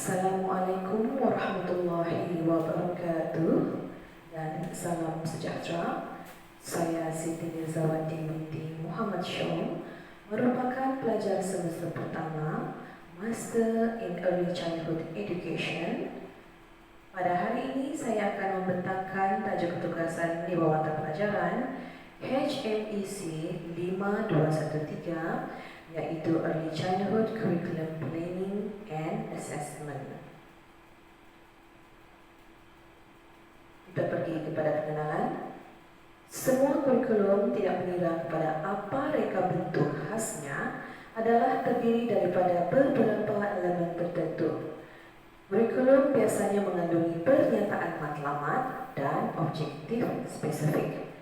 Assalamualaikum warahmatullahi wabarakatuh dan salam sejahtera. Saya Siti Nizawati binti Muhammad Syom, merupakan pelajar semester pertama Master in Early Childhood Education. Pada hari ini saya akan membentangkan tajuk tugasan di bawah mata pelajaran HMEC 5213, yaitu Early Childhood Curriculum Planning and Assessment. Kita pergi kepada pengenalan. Semua kurikulum tidak mengira kepada apa reka bentuk khasnya adalah terdiri daripada beberapa elemen tertentu. Kurikulum biasanya mengandungi pernyataan matlamat dan objektif spesifik.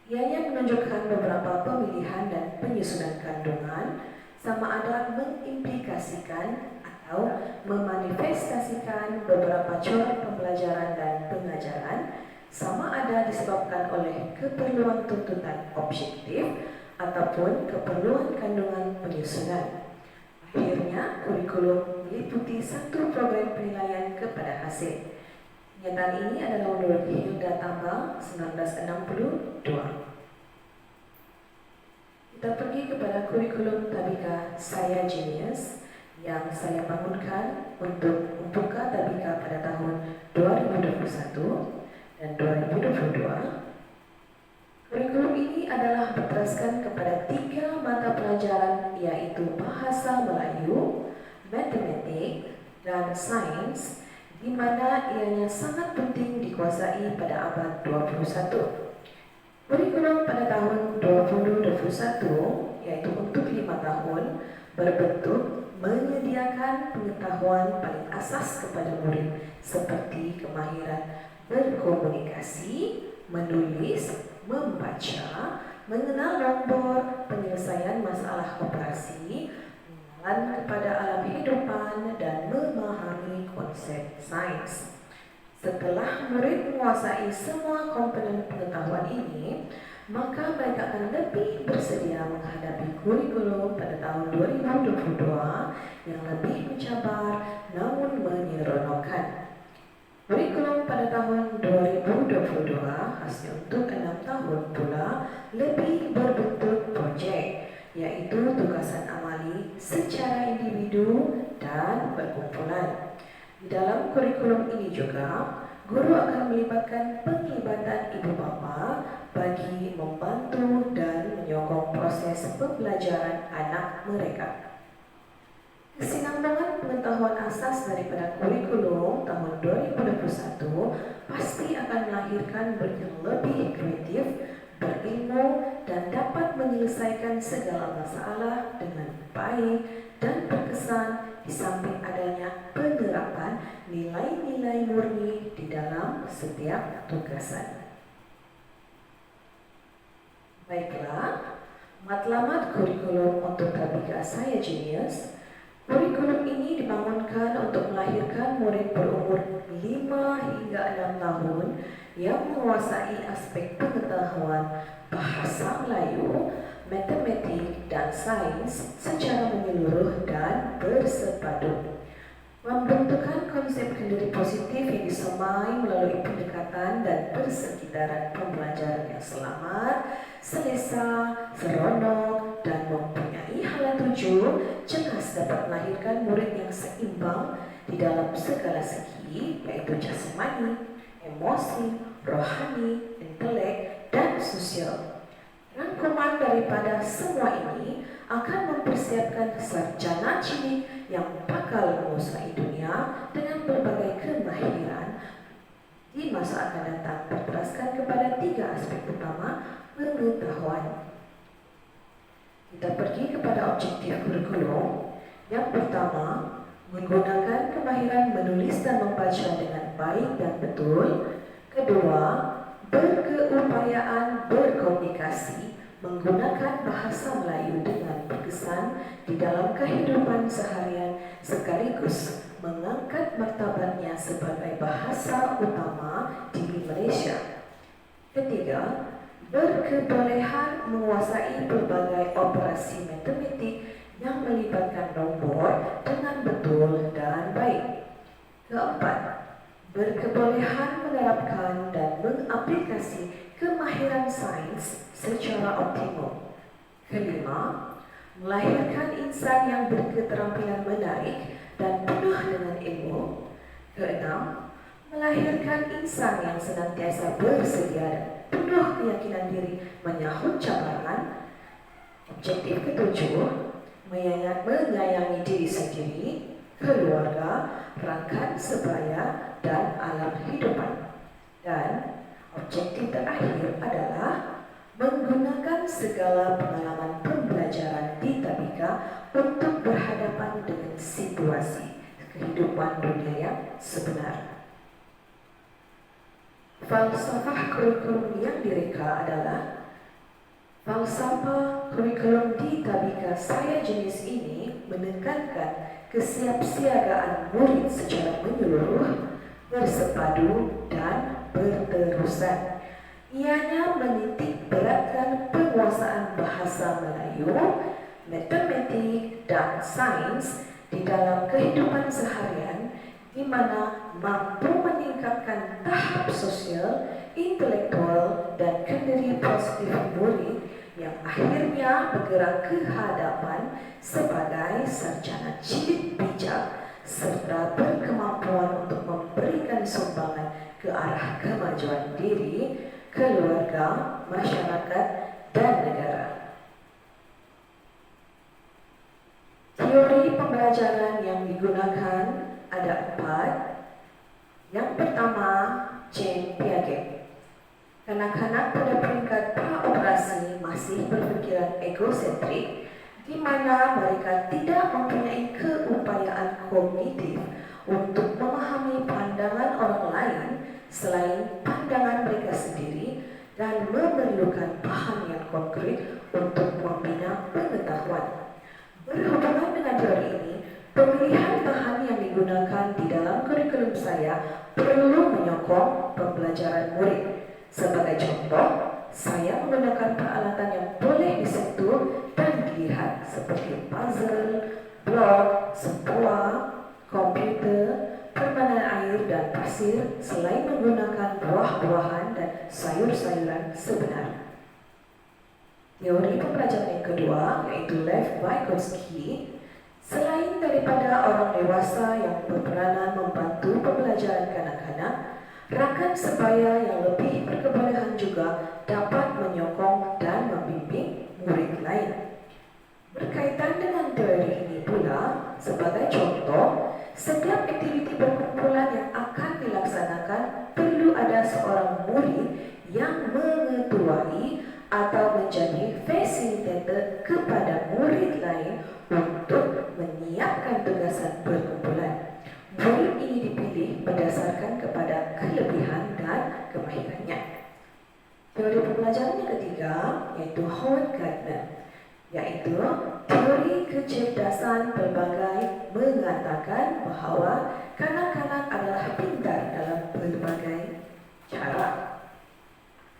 Ianya menunjukkan beberapa pemilihan dan penyusunan kandungan, sama ada mengimplikasikan atau memanifestasikan beberapa corak pembelajaran dan pengajaran, sama ada disebabkan oleh keperluan tuntutan objektif ataupun keperluan kandungan penyusunan. Akhirnya, kurikulum meliputi satu program penilaian kepada hasil. Pernyataan ini adalah menurut Hilda Tambang 1962. Kita pergi kepada kurikulum Tabika Saya Genius yang saya bangunkan untuk membuka Tabika pada tahun 2021 dan 2022. Kurikulum ini adalah berteraskan kepada 3 mata pelajaran, yaitu Bahasa Melayu, Matematik, dan Sains, di mana ianya sangat penting dikuasai pada abad 21. Kurikulum pada tahun 2021, yaitu untuk 5 tahun, berbentuk menyediakan pengetahuan paling asas kepada murid seperti kemahiran berkomunikasi, menulis, membaca, mengenal nombor, penyelesaian masalah operasi, pengenalan kepada alam kehidupan, dan memahami konsep sains. Setelah murid menguasai semua komponen pengetahuan ini, maka mereka akan lebih bersedia menghadapi kurikulum pada tahun 2022 yang lebih mencabar namun menyeronokkan. Kurikulum pada tahun 2022 khasnya untuk 6 tahun pula lebih berbentuk projek, yaitu tugasan amali secara individu dan berkumpulan. Di dalam kurikulum ini juga, guru akan melibatkan penglibatan ibu bapa bagi membantu dan menyokong proses pembelajaran anak mereka. Kesinambungan pengetahuan asas daripada kurikulum tahun 2021 pasti akan melahirkan murid yang lebih kreatif, berilmu, dan dapat menyelesaikan segala masalah dengan baik dan berkesan, di samping adanya penerapan nilai-nilai murni di dalam setiap tugasan. Baiklah, matlamat kurikulum untuk Tabika Saya Genius. Kurikulum ini dibangunkan untuk melahirkan murid berumur 5 hingga 6 tahun yang menguasai aspek pengetahuan bahasa Melayu, matematik, dan sains secara menyeluruh dan bersepadu. Membentukkan konsep kenduri positif yang disemai melalui pendekatan dan persekitaran pembelajaran yang selamat, selesa, seronok, dan mempunyai hala tuju, jelas dapat melahirkan murid yang seimbang di dalam segala segi, yaitu jasmani, emosi, rohani, intelek, dan sosial. Rangkuman daripada semua ini akan mempersiapkan sarjana cilik yang bakal menguasai dunia dengan berbagai kemahiran di masa akan datang, berteraskan kepada 3 aspek utama pengetahuan. Kita pergi kepada objektif kurikulum. Yang pertama, menggunakan kemahiran menulis dan membaca dengan baik dan betul. Kedua, berkeupayaan berkomunikasi menggunakan bahasa Melayu dengan berkesan di dalam kehidupan seharian, sekaligus mengangkat martabatnya sebagai bahasa utama di Malaysia. Ketiga, berkebolehan menguasai berbagai operasi matematik yang melibatkan nombor dengan betul dan baik. Keempat, berkebolehan menerapkan dan mengaplikasi kemahiran sains secara optimum. Kelima, melahirkan insan yang berketerampilan menarik dan penuh dengan ilmu. Keenam, melahirkan insan yang senantiasa bersedia dan penuh keyakinan diri menyahut cabaran. Objektif ketujuh, menyayangi diri sendiri, keluarga, rakan sebaya, dan alam hidupan. Dan objektif terakhir adalah menggunakan segala pengalaman pembelajaran di Tabika untuk berhadapan dengan situasi kehidupan dunia yang sebenar. Falsafah kurikulum yang direka adalah falsafah kurikulum di Tabika Saya Jenis ini menekankan kesiapsiagaan murid secara menyeluruh, bersepadu, dan berterusan. Ianya menitik beratkan penguasaan bahasa Melayu, matematik, dan sains di dalam kehidupan seharian, di mana mampu meningkatkan tahap sosial, intelektual, dan kendiri positif murid yang akhirnya bergerak ke hadapan sebagai sarjana cilik bijak serta berkemampuan untuk memberikan sumbangan ke arah kemajuan diri, keluarga, masyarakat, dan negara. Teori pembelajaran yang digunakan ada 4. Yang pertama, Jean Piaget. Kanak-kanak pada peringkat praoperasi masih berpikiran egosentrik, di mana mereka tidak mempunyai keupayaan kognitif untuk memahami pandangan orang lain selain pandangan mereka sendiri dan memerlukan bahan yang konkret untuk membina pengetahuan. Berhubungan dengan teori ini, pemilihan bahan yang digunakan di dalam kurikulum saya perlu menyokong pembelajaran murid. Sebagai contoh, saya menggunakan peralatan yang boleh disentuh dan dilihat seperti puzzle, blok, sebuah, komputer, permainan air dan pasir, selain menggunakan buah-buahan dan sayur-sayuran sebenar. Teori pembelajaran yang kedua, yaitu Lev Vygotsky, selain daripada orang dewasa yang berperanan membantu pembelajaran kanak-kanak, rakan sebaya yang lebih berkebolehan juga dapat menyokong dan membimbing murid lain. Berkaitan dengan teori ini pula, sebagai contoh, setiap aktiviti perkumpulan yang akan dilaksanakan perlu ada seorang murid yang mengetuai atau menjadi fasilitator kepada murid lain untuk menyiapkan tugasan perkumpulan. Murid ini dipilih berdasarkan kepada kelebihan dan kemahirannya. Teori pembelajaran yang ketiga yaitu Howard Gardner, yaitu teori kecerdasan pelbagai mengatakan bahawa kanak-kanak adalah pintar dalam berbagai cara.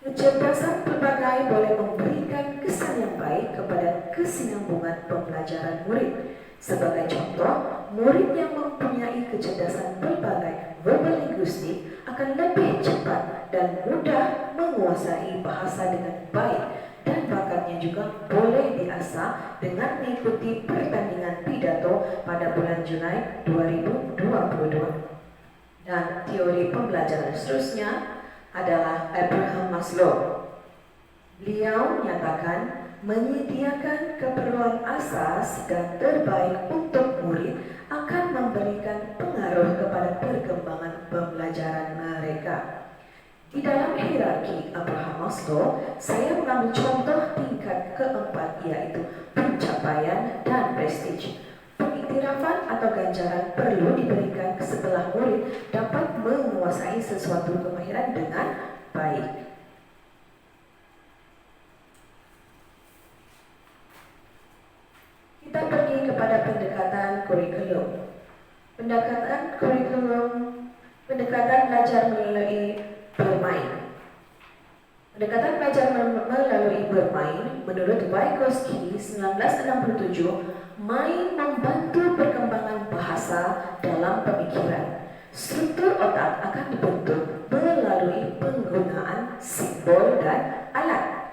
Kecerdasan pelbagai boleh memberikan kesan yang baik kepada kesinambungan pembelajaran murid. Sebagai contoh, murid yang mempunyai kecerdasan pelbagai verbal linguistik akan lebih cepat dan mudah menguasai bahasa dengan baik, dan bakatnya juga boleh diasah dengan mengikuti pertandingan pidato pada bulan Julai 2022. Dan teori pembelajaran seterusnya adalah Abraham Maslow. Beliau menyatakan menyediakan keperluan asas dan terbaik untuk murid akan memberikan pengaruh kepada perkembangan pembelajaran mereka. Di dalam hierarki Abraham Maslow, saya mengambil contoh tingkat keempat, yaitu pencapaian dan prestige. Pengiktirafan atau ganjaran perlu diberikan setelah murid dapat menguasai sesuatu kemahiran dengan baik. Kita pergi kepada pendekatan kurikulum. Pendekatan belajar melalui bermain. Pendekatan belajar melalui bermain, menurut Vygotsky 1967, main membantu perkembangan bahasa dalam pemikiran. Struktur otak akan dibentuk melalui penggunaan simbol dan alat.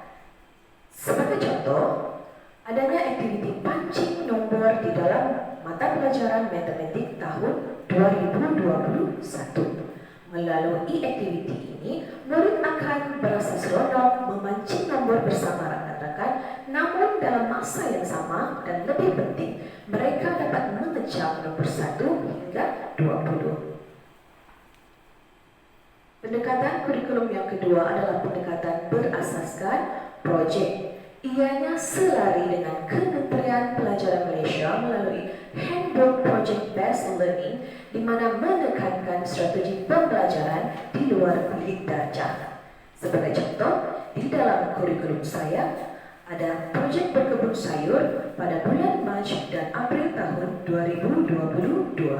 Sebagai contoh, adanya aktiviti pancing nombor di dalam mata pelajaran matematik tahun 2021. Melalui aktiviti ini, murid akan berasa seronok memancing nombor bersama rakan-rakan, namun dalam masa yang sama dan lebih penting, mereka dapat mengecam nombor 1 hingga 20. Pendekatan kurikulum yang kedua adalah pendekatan berasaskan projek. Ianya selari dengan Kementerian Pelajaran Malaysia melalui Handbook Project Based Learning, di mana menekankan strategi pembelajaran di luar bilik darjah. Sebagai contoh, di dalam kurikulum saya ada projek berkebun sayur pada bulan Mac dan April tahun 2022.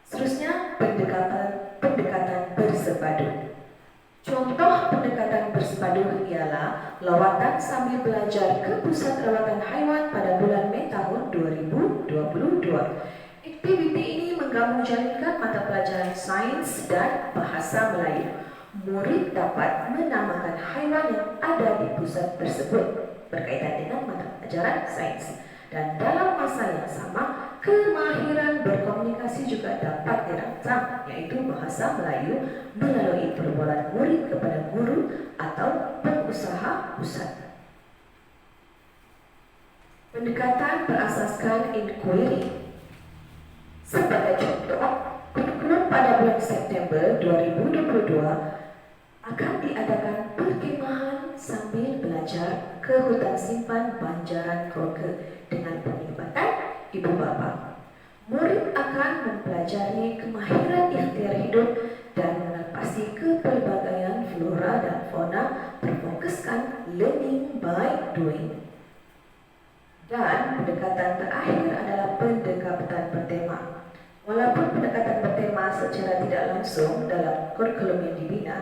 Seterusnya, pendekatan bersepadu. Contoh pendekatan bersepadu ialah lawatan sambil belajar ke Pusat Rawatan Haiwan pada bulan Mei tahun 2022. Aktiviti ini menggabungkan mata pelajaran sains dan bahasa Melayu. Murid dapat menamakan haiwan yang ada di pusat tersebut berkaitan dengan mata pelajaran sains. Dan dalam masa yang sama, kemahiran berkomunikasi juga dapat dirancang, yaitu bahasa Melayu melalui perbualan murid kepada guru atau pengusaha pusat. Pendekatan berasaskan inquiry. Sebagai contoh, kurikulum pada bulan September 2022 akan diadakan perkemahan sambil belajar ke hutan simpan Banjaran Kroke dengan penglibatan ibu bapa. Murid akan mempelajari kemahiran ikhtiar hidup dan menapasi kepelbagaian flora dan fauna, berfokuskan learning by doing. Dan pendekatan terakhir adalah pendekatan bertema. Walaupun pendekatan bertema secara tidak langsung dalam kurikulum yang dibina,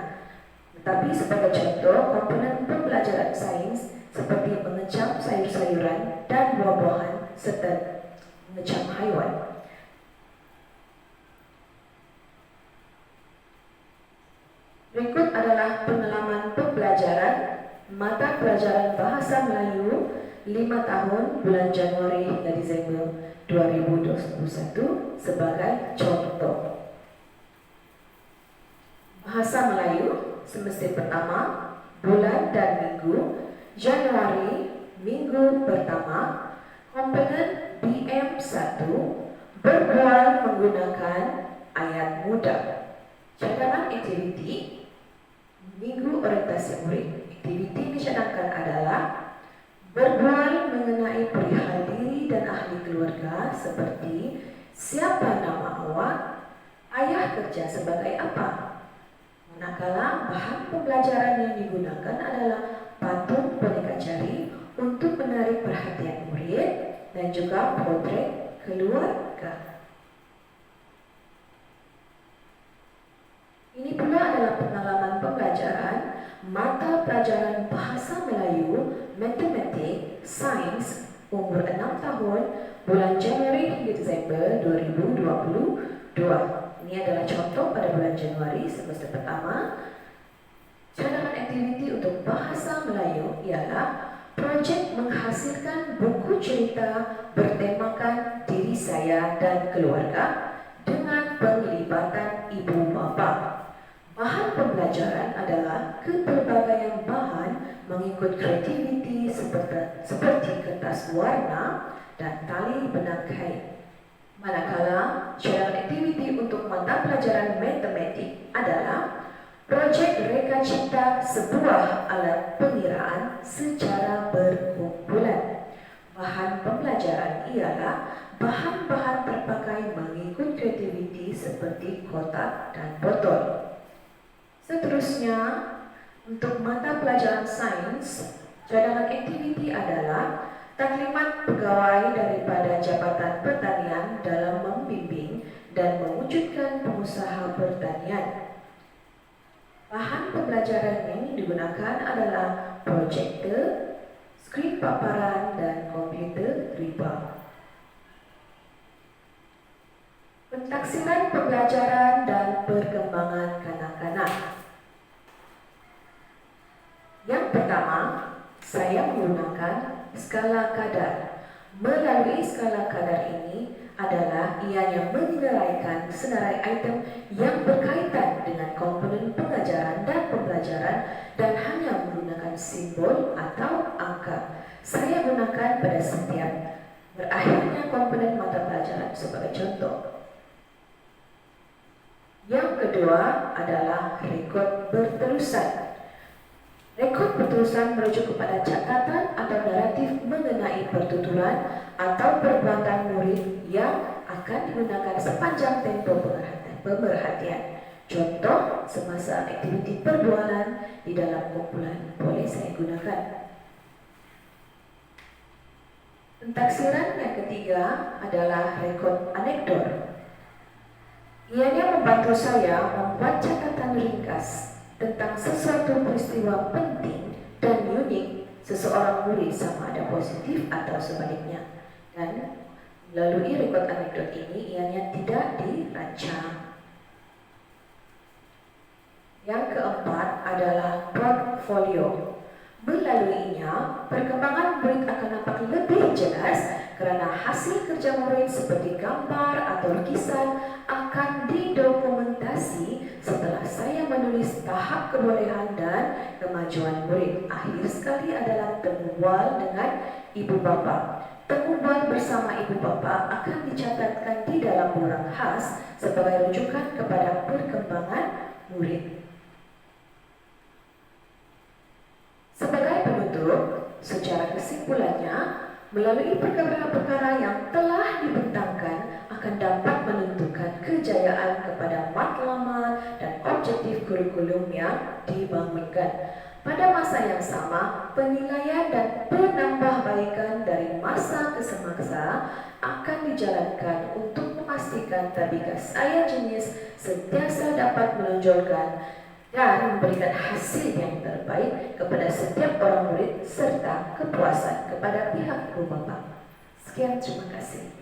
tetapi sebagai contoh, komponen pembelajaran sains seperti mengecam sayur-sayuran dan buah-buahan serta mengecam haiwan. Berikut adalah pengalaman pembelajaran mata pelajaran bahasa Melayu 5 tahun bulan Januari hingga Desember 2021 sebagai contoh. Bahasa Melayu semester pertama, bulan dan minggu. Januari, minggu pertama. Komponen BM1, berbual menggunakan ayat mudah. Cadangan aktiviti minggu orientasi murid. Aktiviti dicadangkan adalah berbual mengenai perihal diri dan ahli keluarga, seperti siapa nama awak, ayah kerja sebagai apa. Manakala bahan pembelajaran yang digunakan adalah patung boneka jari untuk menarik perhatian murid dan juga potret keluarga. Ini pula adalah pengalaman pembelajaran mata pelajaran bahasa Melayu, matematik, sains umur 6 tahun bulan Januari hingga Desember 2022. Ini adalah contoh pada bulan Januari semester pertama. Cadangan aktiviti untuk bahasa Melayu ialah projek menghasilkan buku cerita bertemakan diri saya dan keluarga dengan penglibatan ibu bapa. Bahan pembelajaran adalah kepelbagaian bahan mengikut kreativiti seperti kertas warna dan tali benang kain. Manakala cadangan aktiviti untuk mata pelajaran matematik adalah projek reka cipta sebuah alat pengiraan secara berkumpulan. Bahan pembelajaran ialah bahan-bahan terpakai mengikut kreativiti seperti kotak dan botol. Seterusnya, untuk mata pelajaran sains, cadangan aktiviti adalah taklimat pegawai daripada Jabatan Pertanian dalam membimbing dan mewujudkan pengusaha pertanian. Bahan adalah proyektor, skrin paparan, dan komputer riba. Pentaksiran pembelajaran dan perkembangan kanak-kanak. Yang pertama, saya menggunakan skala kadar. Melalui skala kadar ini adalah ianya menilaikan senarai item yang berkaitan dengan komponen pengajaran dan pembelajaran dan hanya menggunakan simbol atau angka. Saya gunakan pada setiap berakhirnya komponen mata pelajaran sebagai contoh. Yang kedua adalah rekod berterusan. Rekod berterusan merujuk kepada catatan atau naratif mengenai pertuturan atau perbuatan murid yang akan digunakan sepanjang tempoh pemerhatian. Contoh, semasa aktiviti perbualan di dalam kumpulan boleh saya gunakan. Pentaksiran yang ketiga adalah rekod anekdot. Ianya membantu saya membuat catatan ringkas tentang sesuatu peristiwa penting dan unik seseorang murid sama ada positif atau sebaliknya. Dan melalui rekod anekdot ini ianya tidak dirancang. Yang keempat adalah portfolio. Melaluinya, perkembangan murid akan nampak lebih jelas kerana hasil kerja murid seperti gambar atau lukisan akan didokumentasi setelah saya menulis tahap kebolehan dan kemajuan murid. Akhir sekali adalah temu bual dengan ibu bapa. Temu bual bersama ibu bapa akan dicatatkan di dalam borang khas sebagai rujukan kepada perkembangan murid. Sebagai penutup, secara kesimpulannya, melalui perkara-perkara yang telah dibentangkan akan dapat menentukan kejayaan kepada matlamat dan objektif kurikulum yang dibangunkan. Pada masa yang sama, penilaian dan penambahbaikan dari masa ke semasa akan dijalankan untuk memastikan tabika saya jenis sentiasa dapat menonjolkan dan memberikan hasil yang terbaik kepada setiap orang murid serta kepuasan kepada pihak ibu bapa. Sekian, terima kasih.